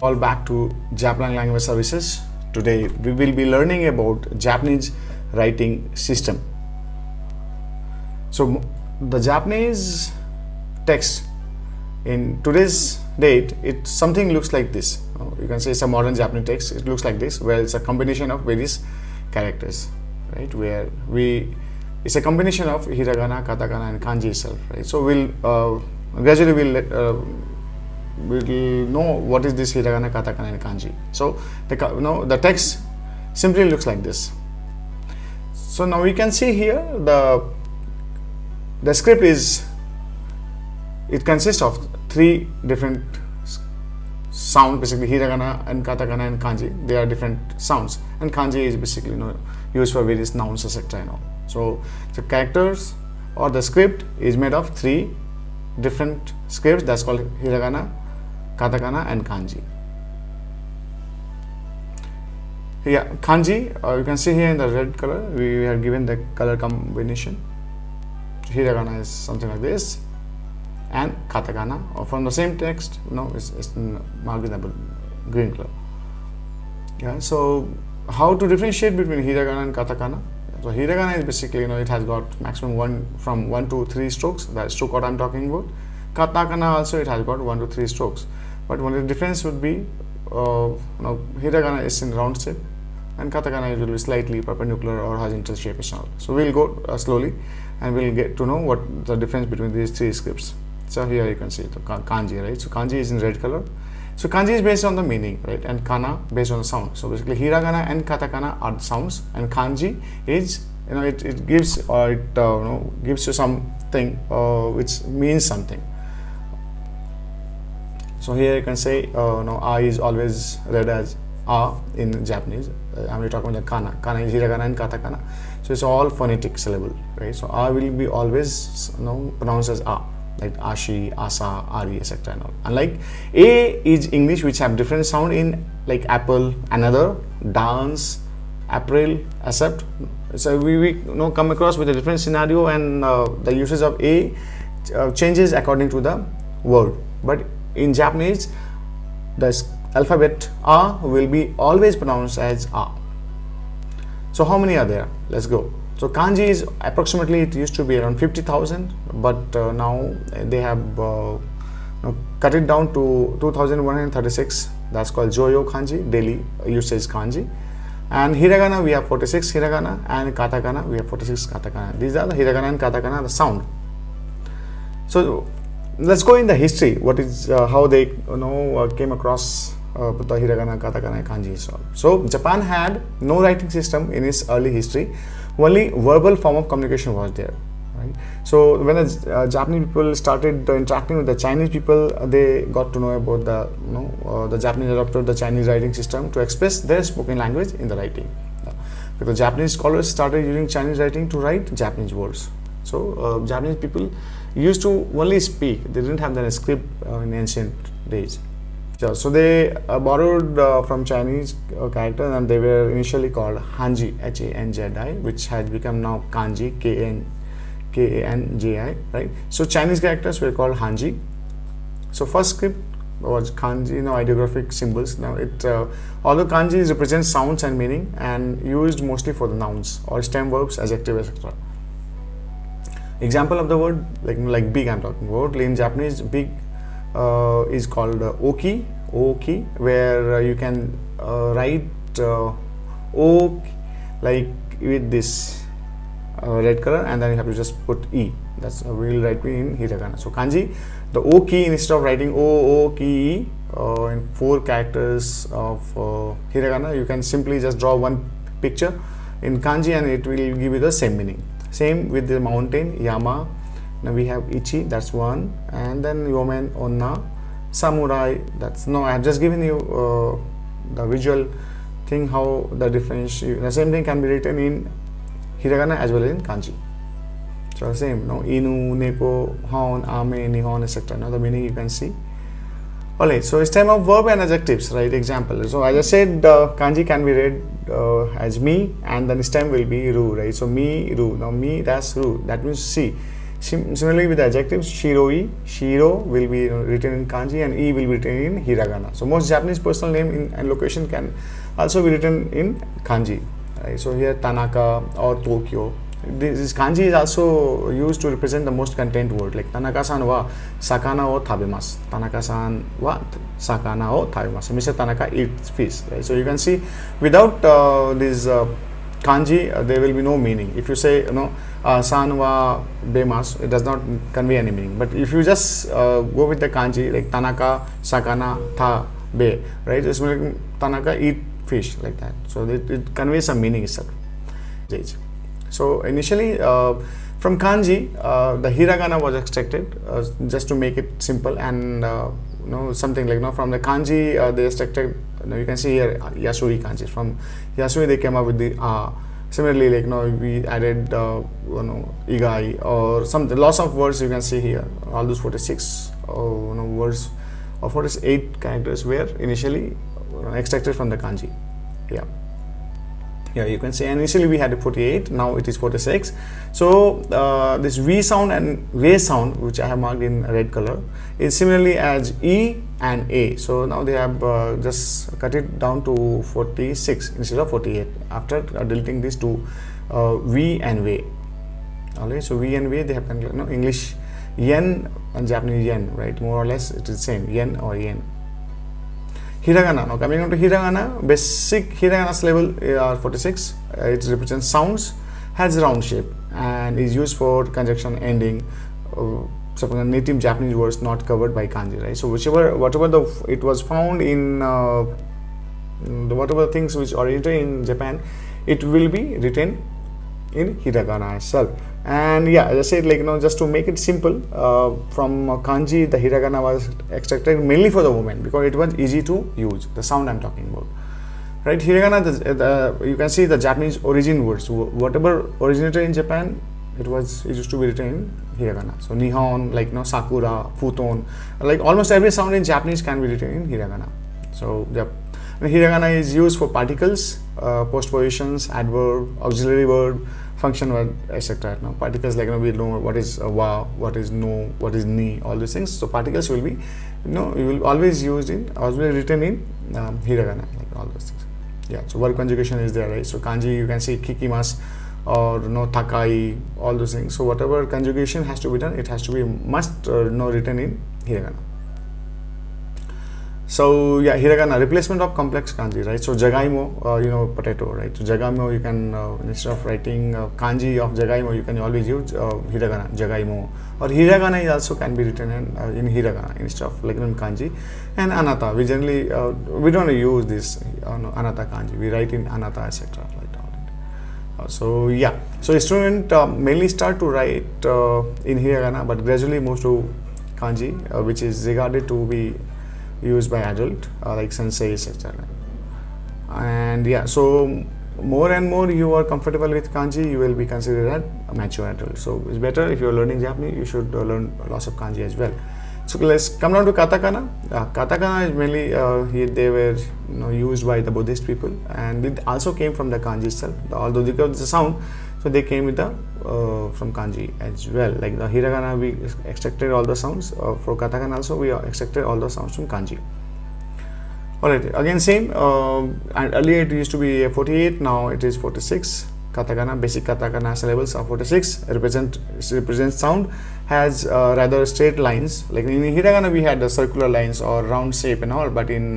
All back to Japlang Language Services. Today we will be learning about Japanese writing system. So the Japanese text in today's date, it something looks like this. You can say it's a modern Japanese text. It looks like this, where it's a combination of various characters, right? It's a combination of hiragana, katakana, and kanji itself, right? So gradually we'll know what is this hiragana, katakana, and kanji. So the text simply looks like this. So now we can see here the script it consists of three different sounds, basically hiragana and katakana and kanji. They are different sounds, and kanji is basically used for various nouns, etc. So the characters or the script is made of three different scripts. That's called hiragana, katakana, and kanji. Yeah, kanji, you can see here in the red color, we have given the color combination. Hiragana is something like this, and katakana, or from the same text, it's marked in the green color. Yeah, so how to differentiate between hiragana and katakana? So hiragana is basically, it has got maximum from 1 to 3 strokes. That's stroke what I'm talking about. Katakana also, it has got 1 to 3 strokes. But one of the difference would be, hiragana is in round shape, and katakana will be slightly perpendicular or horizontal shape. So we'll go slowly, and we'll get to know what the difference between these three scripts. So here you can see the kanji, right? So kanji is in red color. So kanji is based on the meaning, right? And kana based on the sound. So basically hiragana and katakana are the sounds, and kanji is, it gives gives you something which means something. So here you can say a is always read as a in Japanese. I'm talking about the kana. Kana is hiragana and katakana. So it's all phonetic syllable, right? So a will be always pronounced as a, like ashi, asa, ari, etc. Unlike a is English, which have different sound in, like apple, another, dance, April, accept. So we come across with a different scenario, and the usage of a changes according to the word. But in Japanese, the alphabet a will be always pronounced as a. So how many are there? Let's go. So kanji is approximately, it used to be around 50,000, but now they have cut it down to 2,136. That's called Joyo kanji, daily usage kanji. And hiragana, we have 46 hiragana, and katakana, we have 46 katakana. These are the hiragana and katakana, the sound. So let's go in the history. What is how they came across the hiragana, katakana, and kanji. So Japan had no writing system in its early history. Only verbal form of communication was there, right? So when the Japanese people started interacting with the Chinese people, they got to know about the Japanese adopted the Chinese writing system to express their spoken language in the writing. Because Japanese scholars started using Chinese writing to write Japanese words. So Japanese people used to only speak. They didn't have the script in ancient days. So they borrowed from Chinese characters, and they were initially called Hanji, H-A-N-J-I, which has become now Kanji, K-A-N-J-I, right? So Chinese characters were called Hanji. So first script was Kanji, ideographic symbols. Now although Kanji represents sounds and meaning, and used mostly for the nouns or stem verbs, adjectives, etc. Example of the word, like big I'm talking about. In Japanese, big is called oki, where you can write o like with this red color, and then you have to just put e. That's we'll write in hiragana. So kanji, the oki, instead of writing o ki e in 4 characters of hiragana, you can simply just draw one picture in kanji, and it will give you the same meaning. Same with the mountain, yama. Now we have ichi, that's one, and then yomen, onna, samurai. I have just given you the visual thing, how the difference. The same thing can be written in hiragana as well as in kanji. So the same, inu, neko, hon, ame, nihon, etc. Now the meaning you can see. Alright, so it's time of verb and adjectives, right? Example. So as I said, kanji can be read as me, and then stem will be ru, right? So me, ru. Now me, that's ru. That means see. Similarly with the adjectives, shiroi, shiro will be written in kanji and e will be written in hiragana. So most Japanese personal name and location can also be written in kanji. Right? So here Tanaka or Tokyo. This kanji is also used to represent the most content word, like Tanaka-san wa sakana o tabemasu. Tanaka-san wa sakana o tabemasu. Mr. Tanaka eats fish. Right? So you can see without this kanji, there will be no meaning. If you say san wa bemasu, it does not convey any meaning. But if you just go with the kanji like Tanaka, sakana, ta, be, right? Just like Tanaka eat fish, like that. So it conveys some meaning itself. So initially from kanji, the hiragana was extracted just to make it simple, and something like from the kanji they extracted. You can see here Yasui kanji. From Yasui they came up with the similarly, like we added igai or some lots of words. You can see here all those 46 words or 48 characters were initially extracted from the kanji. Yeah, you can say initially we had 48, now it is 46. So this V sound and V sound, which I have marked in red color, is similarly as E and A. So now they have just cut it down to 46 instead of 48 after deleting these two V and V. Alright, so V and V they have English yen and Japanese yen, right? More or less it is same, yen or yen. Hiragana. Now coming on to hiragana, basic hiragana's level are 46. It represents sounds, has round shape, and is used for conjunction ending. Suppose native Japanese words not covered by kanji, right? So whatever it was found in whatever things which originated in Japan, it will be written in hiragana itself. And yeah, as I said, just to make it simple, from kanji the hiragana was extracted mainly for the women because it was easy to use, the sound I'm talking about, right? Hiragana, you can see the Japanese origin words, whatever originated in Japan, it used to be written in hiragana. So nihon, sakura, futon, like almost every sound in Japanese can be written in hiragana. So yep. And hiragana is used for particles, postpositions, adverb, auxiliary verb, function word, etc. Now particles, we know what is wa, what is no, what is ni, all these things. So particles will be you will always written in hiragana, like all those things. Yeah, so verb conjugation is there, right? So kanji, you can see kikimasu or takai, all those things. So whatever conjugation has to be done, it has to be written in hiragana. So yeah, hiragana, replacement of complex kanji, right? So jagaimo, potato, right? So jagaimo, you can instead of writing kanji of jagaimo, you can always use hiragana, jagaimo, or hiragana is also can be written in hiragana instead of in kanji. And anata, we generally we don't use this anata kanji, we write in anata, etc. like that. So yeah, so a student mainly start to write in hiragana, but gradually moves to kanji, which is regarded to be used by adult like sensei, etc. And yeah, so more and more you are comfortable with kanji, you will be considered as a mature adult. So it's better if you are learning Japanese, you should learn lots of kanji as well. So let's come down to katakana. Katakana is mainly they were used by the Buddhist people, and it also came from the kanji itself. Although because it's a sound, so they came with the from kanji as well. Like the hiragana, we extracted all the sounds. For katakana also, we extracted all the sounds from kanji. Alright, again same. And earlier it used to be 48. Now it is 46. Katakana, basic katakana syllables are 46. Represents sound, has rather straight lines. Like in hiragana, we had the circular lines or round shape and all, but in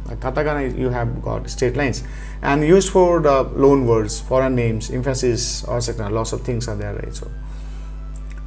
katakana you have got straight lines, and used for the loan words, foreign names, emphasis, etc. Lots of things are there, right? So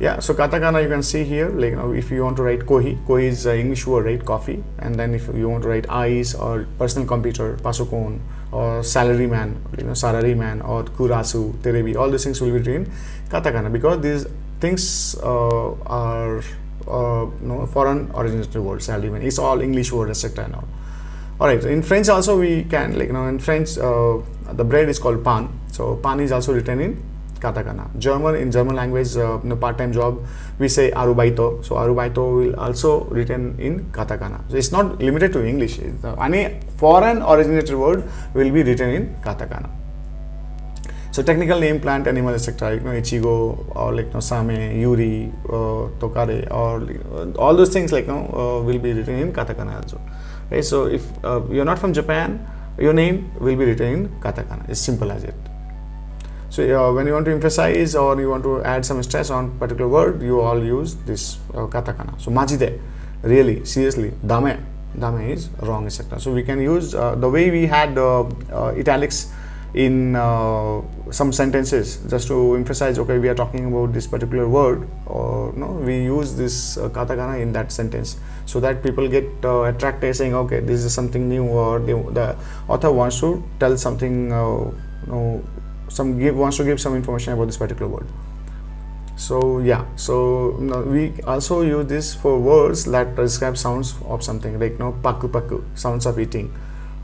yeah, so katakana you can see here, if you want to write kohi is an English word, right? Coffee. And then if you want to write eyes or personal computer, pasokon, or salaryman, salaryman, or kurasu, terebi, all these things will be written in katakana because these things are foreign originated words. Salaryman, it's all English word, etc. and all. Alright, in French also we can, in French the bread is called pan. So pan is also written in katakana. In German language, part-time job, we say arubaito. So arubaito will also written in katakana. So it's not limited to English. Any foreign originated word will be written in katakana. So technical name, plant, animal, etc. Ichigo, or Same, Yuri, Tokare, or all those things will be written in katakana also, right? So if you're not from Japan, your name will be written in katakana. It's simple as it. So when you want to emphasize or you want to add some stress on particular word, you all use this katakana. So majide, really, seriously, dame is wrong, etc. So we can use the way we had italics in some sentences just to emphasize, okay, we are talking about this particular word, or we use this katakana in that sentence, so that people get attracted, saying, okay, this is something new, or the author wants to tell something, wants to give some information about this particular word. So yeah, so we also use this for words that describe sounds of something, like paku paku, sounds of eating,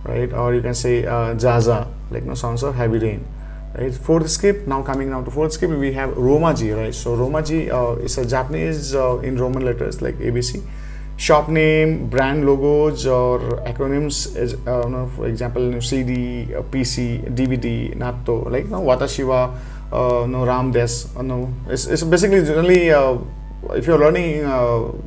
right? Or you can say jaza, sounds of heavy rain, right? Fourth script, coming to fourth script, we have Romaji, right? So Romaji is a Japanese in Roman letters like ABC. Shop name, brand logos, or acronyms is, for example, CD, PC, DVD, Natto, Watashi wa Ram des. It's basically generally, if you're learning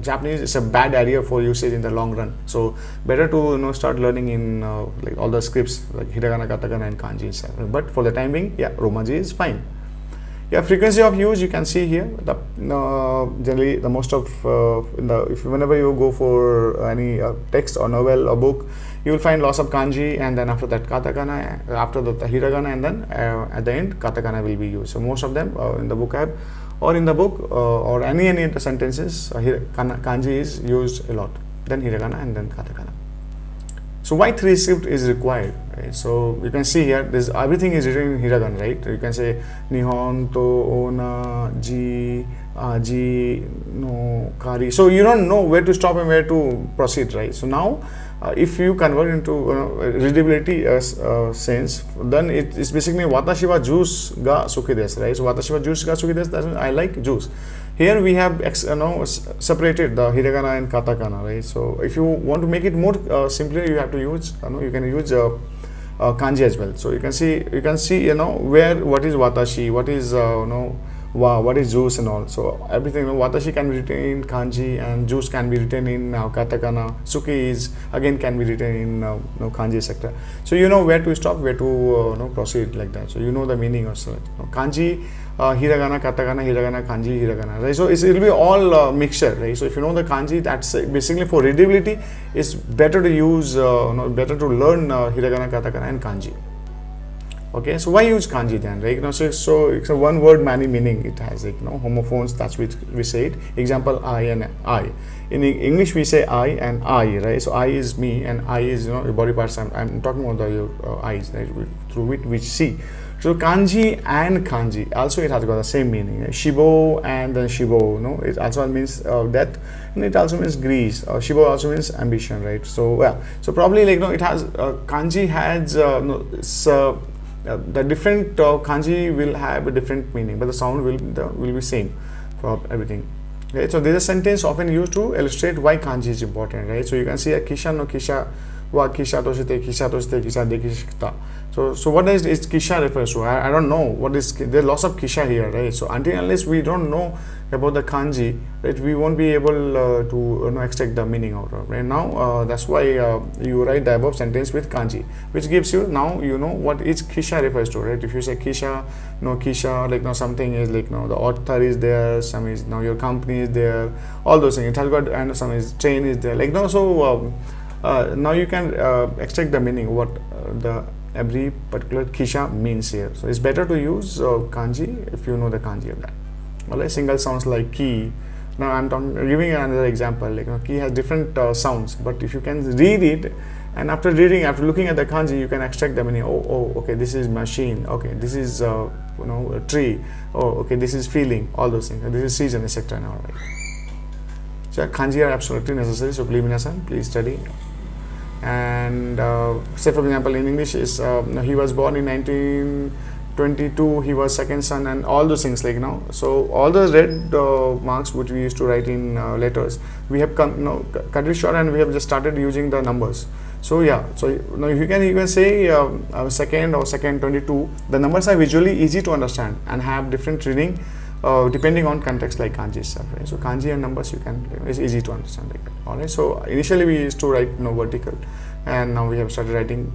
Japanese, it's a bad area for usage in the long run. So better to start learning in all the scripts like hiragana, katakana, and kanji itself. But for the time being, yeah, Romaji is fine. Yeah, frequency of use, you can see here. Generally, the most of whenever you go for any text or novel or book, you will find lots of kanji, and then after that katakana, after the hiragana, and then at the end katakana will be used. So most of them in the vocab or in the book or any of the sentences, kanji is used a lot. Then hiragana and then katakana. So why 3 script is required, right? So you can see here, everything is written in hiragana, right? You can say nihon, to, ona, ji, aji, no, kari. So you don't know where to stop and where to proceed, right? So now if you convert into readability sense, then it is basically watashi wa juice ga suki desu, right? So watashi wa juice ga suki desu, that means I like juice. Here we have separated the hiragana and katakana, right? So if you want to make it more simpler, you have to use you can use kanji as well. So you can see where what is watashi, what is what is juice and all. So everything, watashi can be written in kanji and juice can be written in katakana. Suki is again can be written in kanji, etc. So you know where to stop, where to proceed like that. So you know the meaning of such. Kanji, hiragana, katakana, hiragana, kanji, hiragana, right? So it will be all mixture, right? So if you know the kanji, that's basically for readability. It's better to use, better to learn hiragana, katakana, and kanji. Okay, so why use kanji then, right? So it's a one word many meaning it has, homophones, that's which we say it. Example, I and I. In English we say I and I, right? So I is me and I is your body parts. I'm talking about your eyes, right? Through which we see. So kanji and kanji also it has got the same meaning. Shibo and then shibo, it also means death, and it also means grease. Shibo also means ambition, right? So so probably it has kanji has the different kanji will have a different meaning, but the sound will be same for everything. Right? So there is a sentence often used to illustrate why kanji is important, right? So you can see a kisha no kisha wa kisha toshite kisha dekishita. So what does kisha refers to? I don't know what is. There are lots of kisha here, right? So until unless we don't know about the kanji, right, we won't be able to extract the meaning out of. Right now, that's why you write the above sentence with kanji, which gives you now what each kisha refers to, right? If you say kisha, kisha, something is the author is there, some is your company is there, all those things. It has got and some is chain is there, so now you can extract the meaning what the every particular kisha means here. So it's better to use kanji if you know the kanji of that. Alright, single sounds like ki. Now I'm giving another example. Ki has different sounds, but if you can read it, and after looking at the kanji, you can extract the meaning. Oh, okay, this is machine. Okay, this is a tree. Oh, okay, this is feeling. All those things. This is season, etc. And all right. So kanji are absolutely necessary. So please study. And say for example in English is he was born in 1922, he was second son, and all those things so all the red marks which we used to write in letters, we have cut it short and we have just started using the numbers. So yeah, so now you can say second or second 22. The numbers are visually easy to understand and have different reading depending on context, like kanji itself. Right? So kanji and numbers it's easy to understand like that. All right. So initially we used to write vertical, and now we have started writing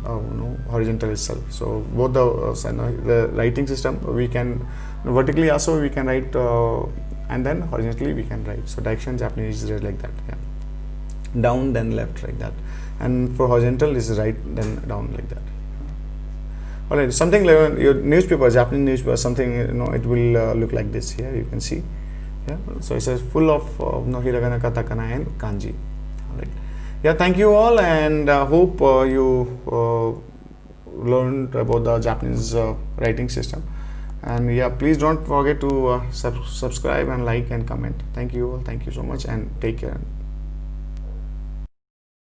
horizontal itself. So both the writing system, we can vertically also we can write, and then horizontally we can write. So direction Japanese is like that. Yeah. Down then left like that, and for horizontal is right then down like that. All right, something like your newspaper, Japanese newspaper, something it will look like this. Here you can see. Yeah, so it's full of hiragana, katakana, and kanji. All right. Yeah, thank you all, and hope you learned about the Japanese writing system. And yeah, please don't forget to subscribe and like and comment. Thank you all. Thank you so much, and take care.